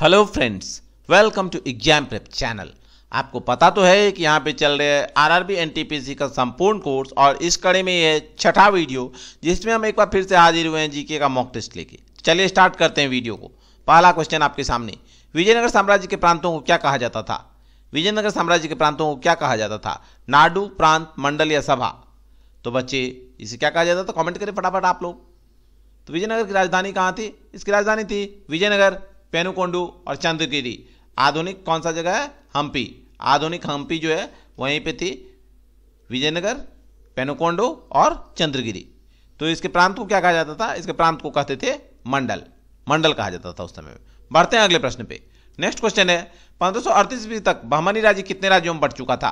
Hello friends, welcome to exam prep channel. आपको पता तो है कि यहाँ पे चल रहे हैं आरआरबी एनटीपीसी का संपूर्ण कोर्स और इस कड़ी में ये छठा वीडियो जिसमें हम एक बार फिर से हाजिर हुए हैं जीके का मॉक टेस्ट लेके। चलिए स्टार्ट करते हैं वीडियो को। पहला क्वेश्चन आपके सामने, विजयनगर साम्राज्य के प्रांतों को क्या कहा जाता था? विजयनगर साम्राज्य के प्रांतों को क्या कहा जाता था? नाडु, प्रांत, मंडल या सभा? तो बच्चे इसे क्या कहा जाता था? कॉमेंट करें फटाफट आप लोग। तो विजयनगर की राजधानी कहाँ थी? इसकी राजधानी थी विजयनगर, पेनुकोंडू और चंद्रगिरी। आधुनिक कौन सा जगह है? हम्पी। आधुनिक हम्पी जो है वहीं पे थी विजयनगर, पेनुकोंडू और चंद्रगिरी। तो इसके प्रांत को क्या कहा जाता था? इसके प्रांत को कहते थे मंडल। मंडल कहा जाता था उस समय में। बढ़ते हैं अगले प्रश्न पे। नेक्स्ट क्वेश्चन है, 1538 ईस्वी तक बहमनी राज्य कितने राज्यों में बंट चुका था?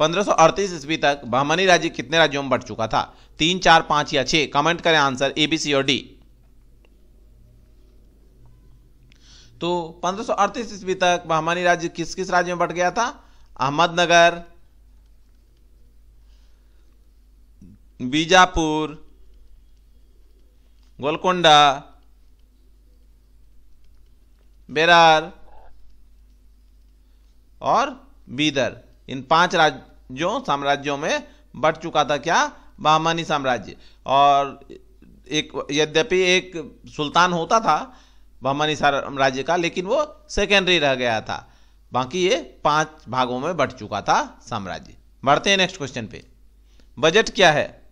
1538 ईस्वी तक बहमनी राज्य कितने राज्यों में बंट चुका था? 3, 4, 5 या 6? कमेंट करें आंसर ए, बी, सी और डी। तो 1538 ईस्वी तक बहमनी राज्य किस किस राज्य में बंट गया था? अहमदनगर, बीजापुर, गोलकोंडा, बेरार और बीदर। इन 5 साम्राज्यों में बंट चुका था क्या? बहमनी साम्राज्य। और यद्यपि एक सुल्तान होता था बहमनी साम्राज्य का, लेकिन वो सेकेंडरी रह गया था। बाकी ये 5 भागों में बंट चुका था साम्राज्य। बढ़ते हैं नेक्स्ट क्वेश्चन पे। बजट क्या है?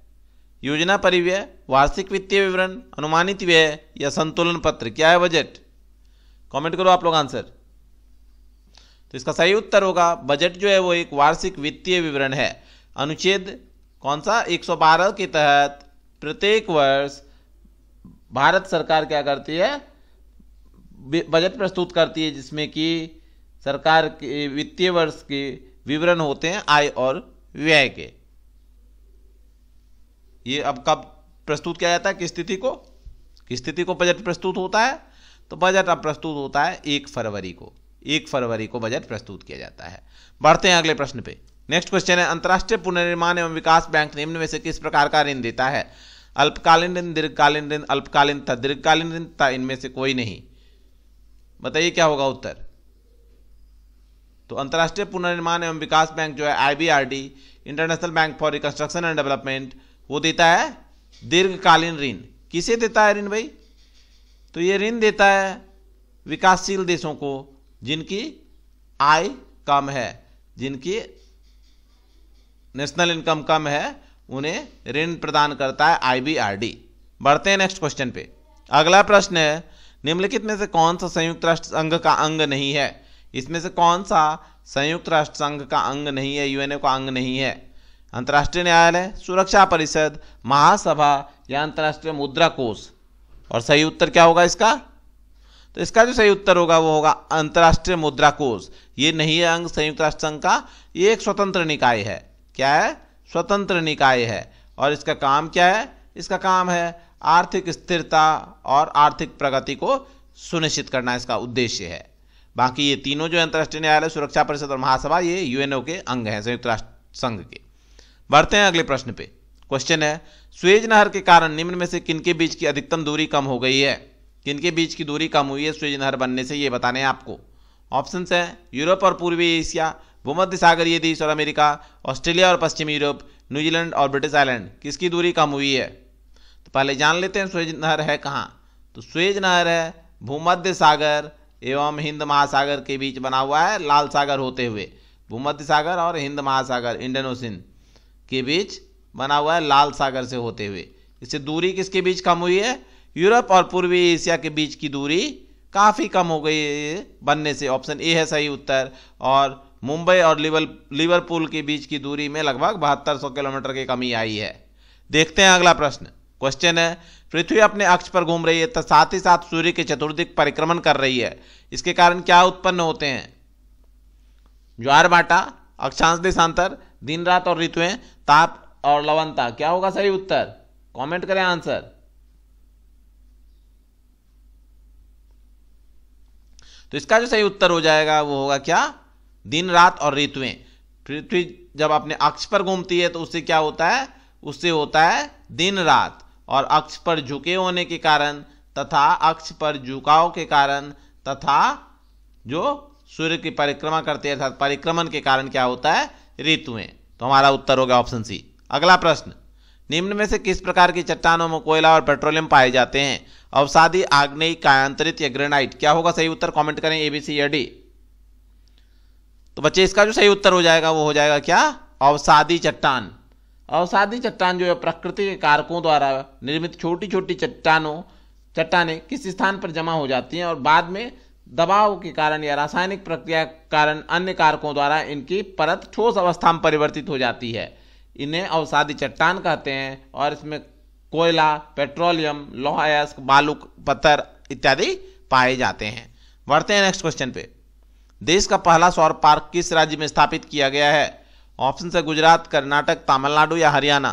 योजना परिव्यय, वार्षिक वित्तीय विवरण, अनुमानित व्यय या संतुलन पत्र? क्या है बजट? कमेंट करो आप लोग आंसर। तो इसका सही उत्तर होगा, बजट जो है वो एक वार्षिक वित्तीय विवरण है। अनुच्छेद कौन सा? 112 के तहत प्रत्येक वर्ष भारत सरकार क्या करती है? बजट प्रस्तुत करती है, जिसमें कि सरकार के वित्तीय वर्ष के विवरण होते हैं आय और व्यय के। ये अब कब प्रस्तुत किया जाता है? किस तिथि को बजट प्रस्तुत होता है? तो बजट अब प्रस्तुत होता है 1 फरवरी को। 1 फरवरी को बजट प्रस्तुत किया जाता है। बढ़ते हैं अगले प्रश्न पे। नेक्स्ट क्वेश्चन है, अंतर्राष्ट्रीय पुनर्निर्माण एवं विकास बैंक निम्न में से किस प्रकार का ऋण देता है? अल्पकालीन ऋण, दीर्घकालीन ऋण, अल्पकालीन तथा दीर्घकालीन ऋण तथा इनमें से कोई नहीं। बताइए क्या होगा उत्तर? तो अंतर्राष्ट्रीय पुनर्निर्माण एवं विकास बैंक जो है IBRD, international bank for reconstruction and development, वो देता है दीर्घकालीन ऋण। किसे देता है ऋण भाई? तो ये ऋण देता है विकासशील देशों को जिनकी आय कम है, जिनकी नेशनल इनकम कम है, उन्हें ऋण प्रदान करता है आईबीआरडी। बढ़ते हैं नेक्स्ट क्वेश्चन पे। अगला प्रश्न है, निम्नलिखित में से कौन सा संयुक्त राष्ट्र संघ का अंग नहीं है? इसमें से कौन सा संयुक्त राष्ट्र संघ का अंग नहीं है, यूएनओ का अंग नहीं है? अंतर्राष्ट्रीय न्यायालय, सुरक्षा परिषद, महासभा या अंतर्राष्ट्रीय मुद्रा कोष? और सही उत्तर क्या होगा इसका? तो इसका जो सही उत्तर होगा वो होगा अंतर्राष्ट्रीय मुद्रा कोष। ये नहीं है अंग संयुक्त राष्ट्र संघ का, ये एक स्वतंत्र निकाय है। क्या है? स्वतंत्र निकाय है। और इसका काम क्या है? इसका काम है आर्थिक स्थिरता और आर्थिक प्रगति को सुनिश्चित करना, इसका उद्देश्य है। बाकी ये तीनों जो अंतर्राष्ट्रीय न्यायालय, सुरक्षा परिषद और महासभा, ये यूएनओ के अंग हैं, संयुक्त राष्ट्र संघ के। बढ़ते हैं अगले प्रश्न पे। क्वेश्चन है, सुएज नहर के कारण निम्न में से किनके बीच की अधिकतम दूरी कम हो गई है? किनके बीच की दूरी कम हुई है सुएज नहर बनने से? ये बताने हैं आपको। ऑप्शंस हैं यूरोप और पूर्वी एशिया, भूमध्य सागरीय देश और अमेरिका, ऑस्ट्रेलिया और पश्चिमी यूरोप, न्यूजीलैंड और ब्रिटिश आइलैंड। किसकी दूरी कम हुई है? तो पहले जान लेते हैं सुएज नहर है कहाँ। तो सुएज नहर है भूमध्य सागर एवं हिंद महासागर के बीच बना हुआ है, लाल सागर होते हुए। भूमध्य सागर और हिंद महासागर, इंडियन ओशन के बीच बना हुआ है, लाल सागर से होते हुए। इससे दूरी किसके बीच कम हुई है? यूरोप और पूर्वी एशिया के बीच की दूरी काफ़ी कम हो गई है बनने से। ऑप्शन ए है सही उत्तर। और मुंबई और लिवरपूल के बीच की दूरी में लगभग 7200 किलोमीटर की कमी आई है। देखते हैं अगला प्रश्न। क्वेश्चन है, पृथ्वी अपने अक्ष पर घूम रही है तो साथ ही साथ सूर्य के चतुर्दिक परिक्रमण कर रही है। इसके कारण क्या उत्पन्न होते हैं? ज्वार भाटा, अक्षांश देशांतर, दिन रात और ऋतुएं, ताप और लवणता। क्या होगा सही उत्तर? कमेंट करें आंसर। तो इसका जो सही उत्तर हो जाएगा वो होगा क्या? दिन रात और ऋतुएं। पृथ्वी जब अपने अक्ष पर घूमती है तो उससे क्या होता है? उससे होता है दिन रात। और अक्ष पर झुके होने के कारण तथा अक्ष पर झुकाव के कारण तथा जो सूर्य की परिक्रमा करते हैं अर्थात परिक्रमण के कारण क्या होता है, ऋतुएं। तो हमारा उत्तर हो गया ऑप्शन सी। अगला प्रश्न, निम्न में से किस प्रकार की चट्टानों में कोयला और पेट्रोलियम पाए जाते हैं? अवसादी, आग्नेयी, कायांतरित या ग्रेनाइट? क्या होगा सही उत्तर? कमेंट करें ए, बी, सी या डी। तो बच्चे इसका जो सही उत्तर हो जाएगा वो हो जाएगा क्या? अवसादी चट्टान। अवसादी चट्टान जो है प्रकृति के कारकों द्वारा निर्मित छोटी छोटी चट्टानें किस स्थान पर जमा हो जाती हैं और बाद में दबाव के कारण या रासायनिक प्रक्रिया के कारण अन्य कारकों द्वारा इनकी परत ठोस अवस्था में परिवर्तित हो जाती है। इन्हें अवसादी चट्टान कहते हैं और इसमें कोयला, पेट्रोलियम, लौह अयस्क, बालू, पत्थर इत्यादि पाए जाते हैं। बढ़ते हैं नेक्स्ट क्वेश्चन पे। देश का पहला सौर पार्क किस राज्य में स्थापित किया गया है? ऑप्शन है गुजरात, कर्नाटक, तमिलनाडु या हरियाणा।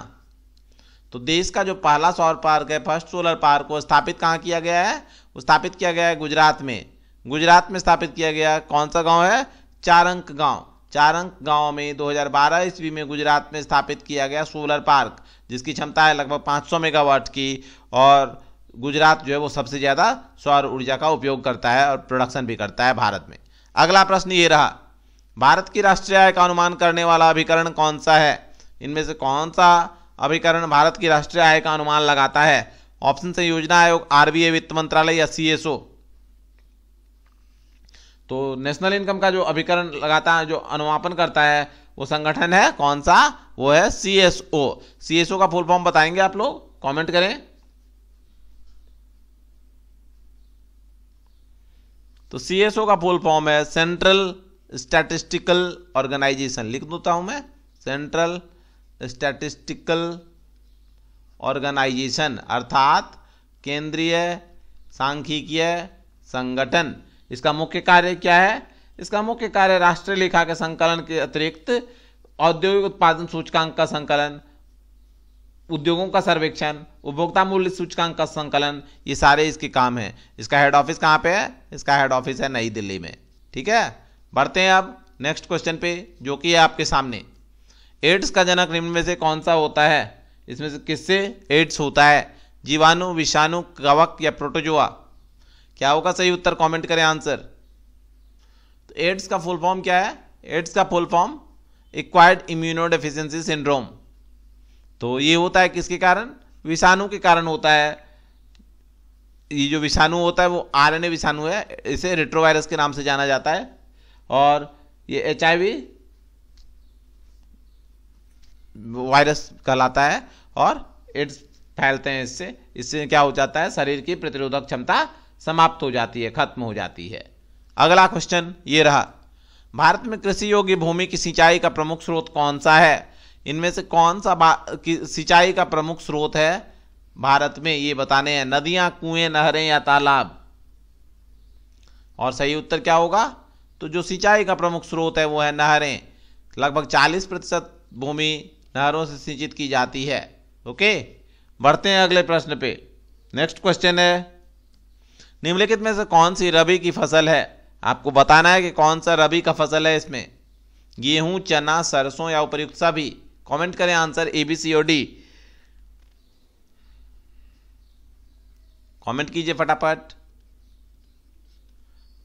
तो देश का जो पहला सौर पार्क है, फर्स्ट सोलर पार्क, को स्थापित कहाँ किया गया है? वो स्थापित किया गया है गुजरात में। गुजरात में स्थापित किया गया। कौन सा गांव है? चारंक गांव। चारंक गांव में 2012 ईस्वी में गुजरात में स्थापित किया गया सोलर पार्क, जिसकी क्षमता है लगभग 500 मेगावाट की। और गुजरात जो है वो सबसे ज़्यादा सौर ऊर्जा का उपयोग करता है और प्रोडक्शन भी करता है भारत में। अगला प्रश्न ये रहा, भारत की राष्ट्रीय आय का अनुमान करने वाला अभिकरण कौन सा है? इनमें से कौन सा अभिकरण भारत की राष्ट्रीय आय का अनुमान लगाता है? ऑप्शन से योजना आयोग, आरबीआई, वित्त मंत्रालय या सीएसओ। तो नेशनल इनकम का जो अभिकरण लगाता है, जो अनुमापन करता है, वो संगठन है कौन सा? वो है सीएसओ। सीएसओ का फुल फॉर्म बताएंगे आप लोग? कमेंट करें। तो सीएसओ का फुल फॉर्म है सेंट्रल स्टैटिस्टिकल ऑर्गेनाइजेशन। लिख देता हूं मैं, सेंट्रल स्टैटिस्टिकल ऑर्गेनाइजेशन अर्थात केंद्रीय सांख्यिकीय संगठन। इसका मुख्य कार्य क्या है? इसका मुख्य कार्य राष्ट्रीय लेखा के संकलन के अतिरिक्त औद्योगिक उत्पादन सूचकांक का संकलन, उद्योगों का सर्वेक्षण, उपभोक्ता मूल्य सूचकांक का संकलन, ये सारे इसके काम हैं। इसका हेड ऑफिस कहाँ पे है? इसका हेड ऑफिस है नई दिल्ली में। ठीक है, बढ़ते हैं अब नेक्स्ट क्वेश्चन पे, जो कि है आपके सामने। एड्स का जनक निम्न में से कौन सा होता है? इसमें से किससे एड्स होता है? जीवाणु, विषाणु, कवक या प्रोटोजोआ? क्या होगा सही उत्तर? कमेंट करें आंसर। तो एड्स का फुल फॉर्म क्या है? एड्स का full form acquired immunodeficiency syndrome. तो ये होता है किसके कारण? विषाणु के कारण होता है। ये जो विषाणु होता है वो आरएनए विषाणु है, इसे रेट्रोवायरस के नाम से जाना जाता है। और ये एचआईवी वायरस कहलाता है और एड्स फैलते हैं इससे। इससे क्या हो जाता है? शरीर की प्रतिरोधक क्षमता समाप्त हो जाती है, खत्म हो जाती है। अगला क्वेश्चन ये रहा, भारत में कृषि योग्य भूमि की सिंचाई का प्रमुख स्रोत कौन सा है? इनमें से कौन सा सिंचाई का प्रमुख स्रोत है भारत में? ये बताने हैं। नदियां, कुएं, नहरें या तालाब? और सही उत्तर क्या होगा? तो जो सिंचाई का प्रमुख स्रोत है वो है नहरें। लगभग 40% भूमि नहरों से सिंचित की जाती है। ओके, बढ़ते हैं अगले प्रश्न पे। नेक्स्ट क्वेश्चन है, निम्नलिखित में से कौन सी रबी की फसल है? आपको बताना है कि कौन सा रबी का फसल है। इसमें गेहूं, चना, सरसों या उपयुक्त सभी? कमेंट करें आंसर ए, बी, सी और डी। कमेंट कीजिए फटाफट।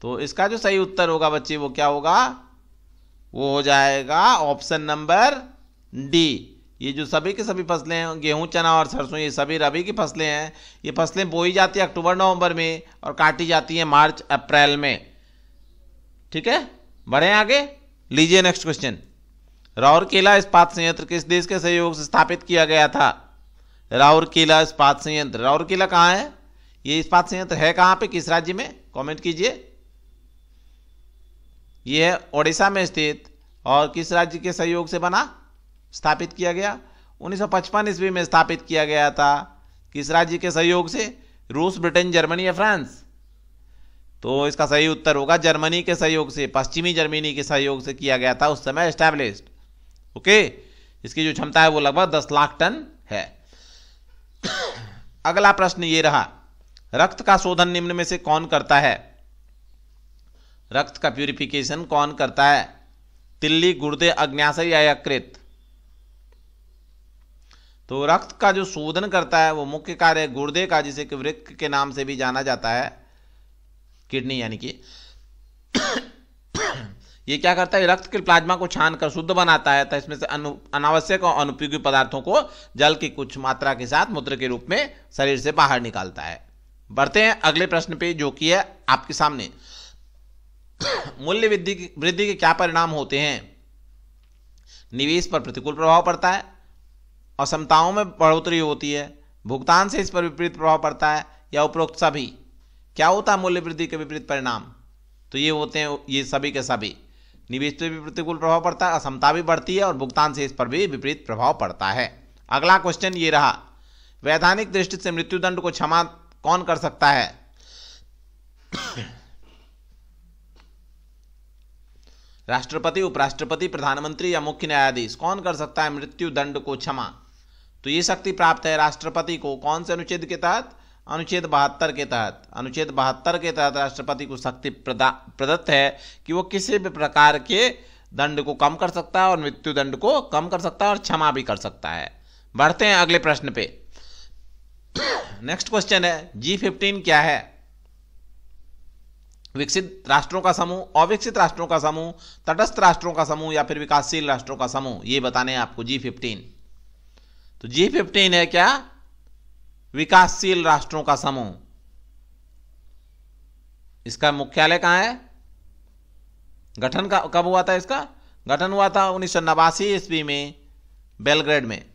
तो इसका जो सही उत्तर होगा बच्चे वो क्या होगा? वो हो जाएगा ऑप्शन नंबर डी। ये जो सभी की सभी फसलें हैं, गेहूं, चना और सरसों, ये सभी रबी की फसलें हैं। ये फसलें बोई जाती है अक्टूबर नवंबर में और काटी जाती हैं मार्च अप्रैल में। ठीक है, बढ़े आगे। लीजिए नेक्स्ट क्वेश्चन, राउरकेला इस्पात संयंत्र किस देश के सहयोग से स्थापित किया गया था? राउरकेला इस्पात संयंत्र, राउरकेला कहाँ है? ये इस्पात संयंत्र है कहाँ पे, किस राज्य में? कमेंट कीजिए। ये है ओडिशा में स्थित और किस राज्य के सहयोग से बना, स्थापित किया गया? 1955 ईस्वी में स्थापित किया गया था। किस राज्य के सहयोग से? रूस, ब्रिटेन, जर्मनी या फ्रांस? तो इसका सही उत्तर होगा जर्मनी के सहयोग से, पश्चिमी जर्मनी के सहयोग से किया गया था उस समय एस्टैब्लिश्ड। ओके, इसकी जो क्षमता है वो लगभग 10 लाख टन है। अगला प्रश्न ये रहा, रक्त का शोधन निम्न में से कौन करता है? रक्त का प्यूरिफिकेशन कौन करता है? तिल्ली, गुर्दे, अग्न्याशय या यकृत? तो रक्त का जो शोधन करता है वो मुख्य कार्य गुर्दे का, जिसे कि वृक्क के नाम से भी जाना जाता है। किडनी यानी कि ये क्या करता है, रक्त के प्लाज्मा को छानकर शुद्ध बनाता है, तो इसमें से अनावश्यक और अनुपयोगी पदार्थों को जल की कुछ मात्रा के साथ मूत्र के रूप में शरीर से बाहर निकालता है। बढ़ते हैं अगले प्रश्न पे, जो कि है आपके सामने। मूल्य वृद्धि के क्या परिणाम होते हैं? निवेश पर प्रतिकूल प्रभाव पड़ता है, असमताओं में बढ़ोतरी होती है, भुगतान से इस पर विपरीत प्रभाव पड़ता है, या उपरोक्त सभी। क्या होता है मूल्य वृद्धि के विपरीत परिणाम? तो ये होते हैं ये सभी के सभी। निवेश पर भी प्रतिकूल प्रभाव पड़ता है, असमता भी बढ़ती है, और भुगतान से इस पर भी विपरीत प्रभाव पड़ता है। अगला क्वेश्चन ये रहा, वैधानिक दृष्टि से मृत्युदंड को क्षमा कौन कर सकता है? राष्ट्रपति, उपराष्ट्रपति, प्रधानमंत्री या मुख्य न्यायाधीश? कौन कर सकता है मृत्यु दंड को क्षमा? तो ये शक्ति प्राप्त है राष्ट्रपति को। कौन से अनुच्छेद के तहत? अनुच्छेद 72 के तहत। अनुच्छेद 72 के तहत राष्ट्रपति को शक्ति प्रदत्त है कि वो किसी भी प्रकार के दंड को कम कर सकता है, और मृत्यु दंड को कम कर सकता है, और क्षमा भी कर सकता है। बढ़ते हैं अगले प्रश्न पे। नेक्स्ट क्वेश्चन है, G15 क्या है? विकसित राष्ट्रों का समूह, अविकसित राष्ट्रों का समूह, तटस्थ राष्ट्रों का समूह, या फिर विकासशील राष्ट्रों का समूह? ये बताने हैं आपको G15। तो G15 है क्या? विकासशील राष्ट्रों का समूह। इसका मुख्यालय कहां है? गठन का कब हुआ था? इसका गठन हुआ था 1989 ईस्वी में, बेलग्रेड में।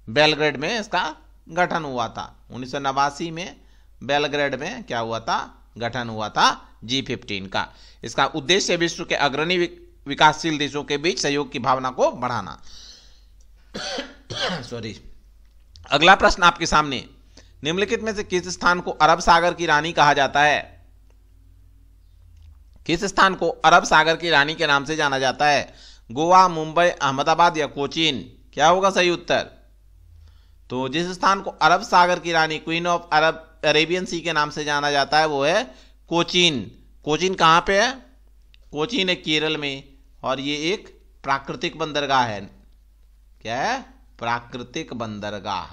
बेलग्रेड में इसका गठन हुआ था 1989 में। बेलग्रेड में क्या हुआ था? गठन हुआ था G15 का। इसका उद्देश्य विश्व के अग्रणी विकासशील देशों के बीच सहयोग की भावना को बढ़ाना। सॉरी। अगला प्रश्न आपके सामने, निम्नलिखित में से किस स्थान को अरब सागर की रानी कहा जाता है? किस स्थान को अरब सागर की रानी के नाम से जाना जाता है? गोवा, मुंबई, अहमदाबाद या कोचीन? क्या होगा सही उत्तर? तो जिस स्थान को अरब सागर की रानी, क्वीन ऑफ अरेबियन सी के नाम से जाना जाता है, वो है कोचीन। कोचीन कहां पे है? कोचीन है केरल में, और ये एक प्राकृतिक बंदरगाह है। क्या है? प्राकृतिक बंदरगाह।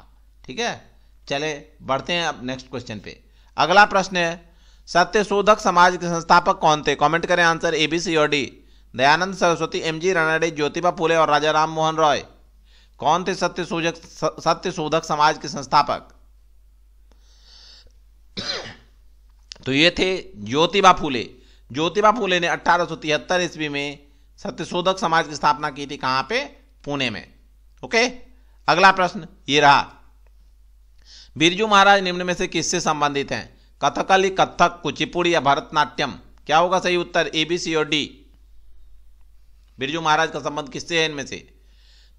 ठीक है, चले बढ़ते हैं अब नेक्स्ट क्वेश्चन पे। अगला प्रश्न है, सत्यशोधक समाज के संस्थापक कौन थे? कमेंट करें आंसर A, B, C और D। दयानंद सरस्वती, M.G. रानडे, ज्योतिबा फुले और राजा राम मोहन रॉय। कौन थे सत्यशोधक समाज के संस्थापक? तो ये थे ज्योतिबा फुले। ज्योतिबा फुले ने 1873 ईस्वी में सत्यशोधक समाज की स्थापना की थी। कहां पे? पुणे में। ओके, अगला प्रश्न ये रहा, बिरजू महाराज निम्न में से किससे संबंधित हैं? कथकली, कथक, कुचिपुड़ी या भरतनाट्यम? क्या होगा सही उत्तर? A, B, C और D। बिरजू महाराज का संबंध किससे है इनमें से?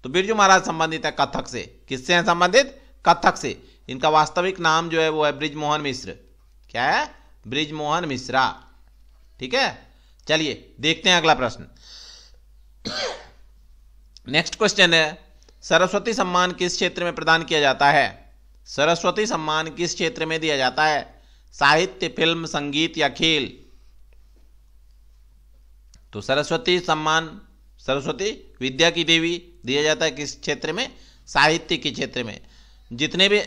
तो बिरजू महाराज संबंधित है कथक से। किससे हैं संबंधित? कथक से। इनका वास्तविक नाम जो है वो है बृजमोहन मिश्र। क्या है? बृजमोहन मिश्रा। ठीक है, चलिए देखते हैं अगला प्रश्न। नेक्स्ट क्वेश्चन है, सरस्वती सम्मान किस क्षेत्र में प्रदान किया जाता है? सरस्वती सम्मान किस क्षेत्र में दिया जाता है? साहित्य, फिल्म, संगीत या खेल? तो सरस्वती सम्मान, सरस्वती विद्या की देवी, दिया जाता है किस क्षेत्र में? साहित्य के क्षेत्र में। जितने भी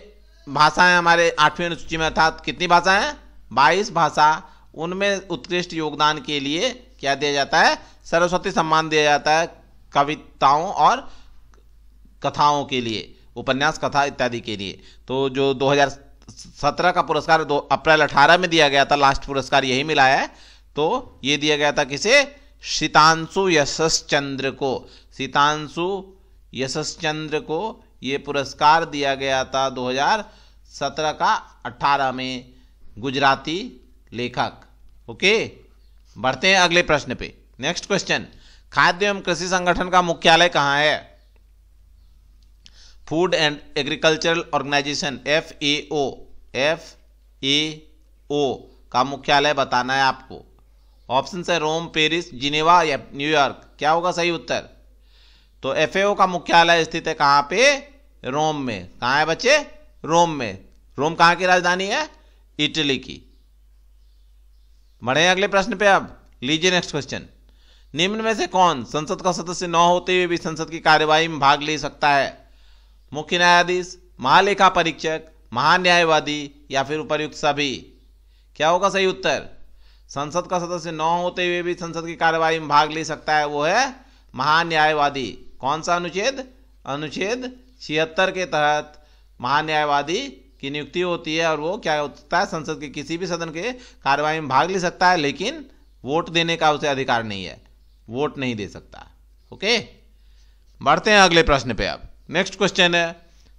भाषाएं हमारे 8वीं अनुसूची में, अर्थात कितनी भाषाएं हैं? 22 भाषा, उनमें उत्कृष्ट योगदान के लिए क्या दिया जाता है? सरस्वती सम्मान दिया जाता है कविताओं और कथाओं के लिए, उपन्यास, कथा इत्यादि के लिए। तो जो 2017 का पुरस्कार अप्रैल 18 में दिया गया था, लास्ट पुरस्कार यही मिला है। तो ये दिया गया था किसे? शीतांशु यशश्चंद्र को। शीतांशु यशश्चंद्र को ये पुरस्कार दिया गया था 2017 का 18 में, गुजराती लेखक। ओके, बढ़ते हैं अगले प्रश्न पे। नेक्स्ट क्वेश्चन, खाद्य एवं कृषि संगठन का मुख्यालय कहां है? Food and agricultural organization, FAO, FAO का मुख्यालय बताना है आपको। ऑप्शन है रोम, पेरिस, जिनेवा या न्यूयॉर्क? क्या होगा सही उत्तर? तो FAO का मुख्यालय स्थित है कहां पे? रोम में। कहां है बच्चे? रोम में। रोम कहां की राजधानी है? इटली की। बढ़े अगले प्रश्न पे। अब लीजिए नेक्स्ट क्वेश्चन, निम्न में से कौन संसद का सदस्य न होते हुए भी संसद की कार्यवाही में भाग ले सकता है? मुख्य न्यायाधीश, महालेखा परीक्षक, महान्यायवादी या फिर उपर्युक्त सभी? क्या होगा सही उत्तर? संसद का सदस्य न होते हुए भी संसद की कार्यवाही में भाग ले सकता है, वो है महान्यायवादी। कौन सा अनुच्छेद? अनुच्छेद 76 के तहत महान्यायवादी की नियुक्ति होती है और वो क्या होता है, संसद के किसी भी सदन के कार्यवाही में भाग ले सकता है, लेकिन वोट देने का उसे अधिकार नहीं है, वोट नहीं दे सकता। ओके, बढ़ते हैं अगले प्रश्न पे। अब नेक्स्ट क्वेश्चन है,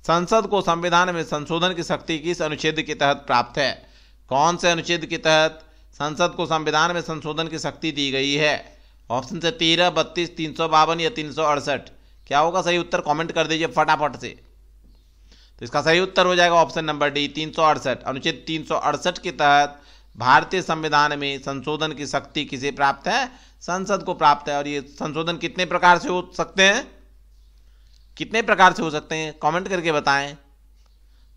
संसद को संविधान में संशोधन की शक्ति किस अनुच्छेद के तहत प्राप्त है? कौन से अनुच्छेद के तहत संसद को संविधान में संशोधन की शक्ति दी गई है? ऑप्शन से 13, 32, 352 या 368। क्या होगा सही उत्तर? कमेंट कर दीजिए फटाफट से। तो इसका सही उत्तर हो जाएगा ऑप्शन नंबर डी, 368। अनुच्छेद 368 के तहत भारतीय संविधान में संशोधन की शक्ति किसे प्राप्त है? संसद को प्राप्त है। और ये संशोधन कितने प्रकार से हो सकते हैं? कितने प्रकार से हो सकते हैं? कमेंट करके बताएं।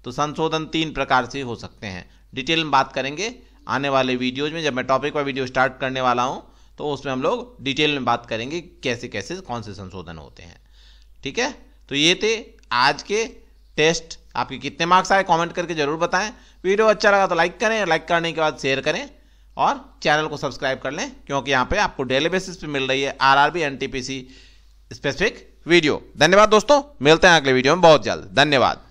तो संशोधन 3 प्रकार से हो सकते हैं। डिटेल में बात करेंगे आने वाले वीडियोज में, जब मैं टॉपिक पर वीडियो स्टार्ट करने वाला हूं तो उसमें हम लोग डिटेल में बात करेंगे कैसे कैसे कौन से संशोधन होते हैं। ठीक है, तो ये थे आज के टेस्ट। आपके कितने मार्क्स आए कमेंट करके जरूर बताएं। वीडियो अच्छा लगा तो लाइक करें, लाइक करने के बाद शेयर करें और चैनल को सब्सक्राइब कर लें, क्योंकि यहाँ पे आपको डेली बेसिस पे मिल रही है आरआरबी एनटीपीसी स्पेसिफिक वीडियो। धन्यवाद दोस्तों, मिलते हैं अगले वीडियो में बहुत जल्द। धन्यवाद।